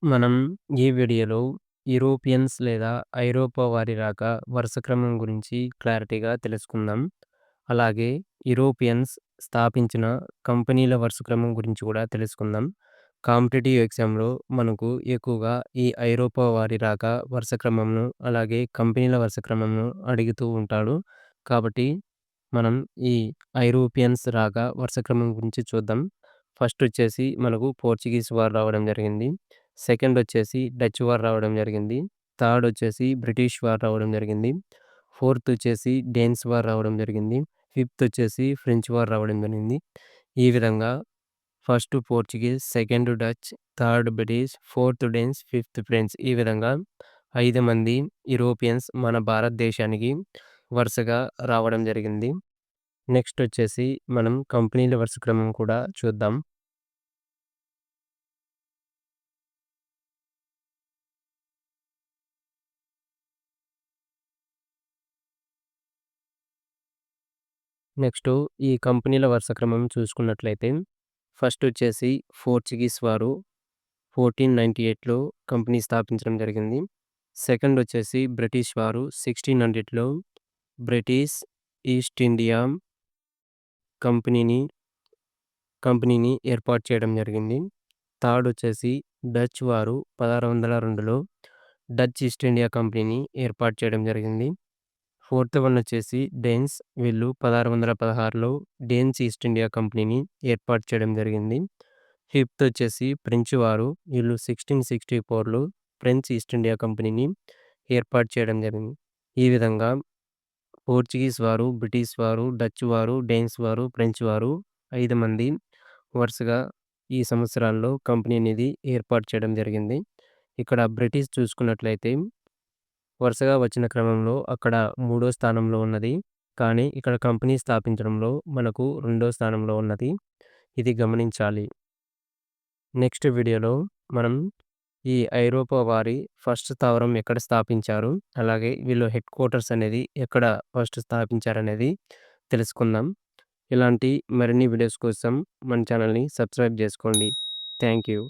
మనం ఈ వీడియోలో యూరోపియన్స్ లేదా ఐరోపా వారి రాక వరుస క్రమం గురించి క్లారిటీగా తెలుసుకుందాం. అలాగే యూరోపియన్స్ స్థాపించిన కంపెనీల వరుస క్రమం గురించి కూడా తెలుసుకుందాం. కాంపిటీటివ్ ఎగ్జామ్‌లో మనకు ఎక్కువగా ఈ ఐరోపా వారి రాక వరుస క్రమంను, అలాగే కంపెనీల వరుస క్రమంను అడుగుతూ ఉంటాడు. కాబట్టి మనం ఈ ఐరోపియన్స్ రాక వరుస క్రమం గురించి చూద్దాం. ఫస్ట్ వచ్చేసి మనకు పోర్చుగీస్ వారు రావడం జరిగింది. సెకండ్ వచ్చేసి డచ్ వారు రావడం జరిగింది. థర్డ్ వచ్చేసి బ్రిటిష్ వారు రావడం జరిగింది. ఫోర్త్ వచ్చేసి డేన్స్ వారు రావడం జరిగింది. ఫిఫ్త్ వచ్చేసి ఫ్రెంచ్ వారు రావడం జరిగింది. ఈ విధంగా first Portuguese, second Dutch, third British, fourth డేన్స్, fifth French ఈ విధంగా 5 మంది యూరోపియన్స్ మన భారతదేశానికి వరుసగా రావడం జరిగింది. నెక్స్ట్ వచ్చేసి మనం కంపెనీల వరుస క్రమం కూడా చూద్దాం. నెక్స్ట్ ఈ కంపెనీల వరుస క్రమం చూసుకున్నట్లయితే ఫస్ట్ వచ్చేసి పోర్చుగీస్ వారు 1498లో కంపెనీ స్థాపించడం జరిగింది. సెకండ్ వచ్చేసి బ్రిటిష్ వారు 1600లో బ్రిటిష్ ఈస్ట్ ఇండియా కంపెనీని కంపెనీని ఏర్పాటు చేయడం జరిగింది. థర్డ్ వచ్చేసి డచ్ వారు 1602లో డచ్ ఈస్ట్ ఇండియా కంపెనీని ఏర్పాటు చేయడం జరిగింది. ఫోర్త్ వన్ వచ్చేసి డేన్స్ వీళ్ళు 1616లో డేన్స్ ఈస్ట్ ఇండియా కంపెనీని ఏర్పాటు చేయడం జరిగింది. ఫిఫ్త్ వచ్చేసి ఫ్రెంచ్ వారు వీళ్ళు 1664లో ఫ్రెంచ్ ఈస్ట్ ఇండియా కంపెనీని ఏర్పాటు చేయడం జరిగింది. ఈ విధంగా పోర్చుగీస్ వారు, బ్రిటిష్ వారు, డచ్ వారు, డేన్స్ వారు, ఫ్రెంచ్ వారు 5 మంది వరుసగా ఈ సంవత్సరాల్లో కంపెనీ అనేది ఏర్పాటు చేయడం జరిగింది. ఇక్కడ బ్రిటిష్ చూసుకున్నట్లయితే వరుసగా వచ్చిన క్రమంలో అక్కడ మూడో స్థానంలో ఉన్నది. కానీ ఇక్కడ కంపెనీ స్థాపించడంలో మనకు రెండో స్థానంలో ఉన్నది. ఇది గమనించాలి. నెక్స్ట్ వీడియోలో మనం ఈ ఐరోపా వారి ఫస్ట్ స్థావరం ఎక్కడ స్థాపించారు, అలాగే వీళ్ళు హెడ్ క్వార్టర్స్ అనేది ఎక్కడ ఫస్ట్ స్థాపించారనేది తెలుసుకుందాం. ఇలాంటి మరిన్ని వీడియోస్ కోసం మన ఛానల్‌ని సబ్స్క్రైబ్ చేసుకోండి. Thank you.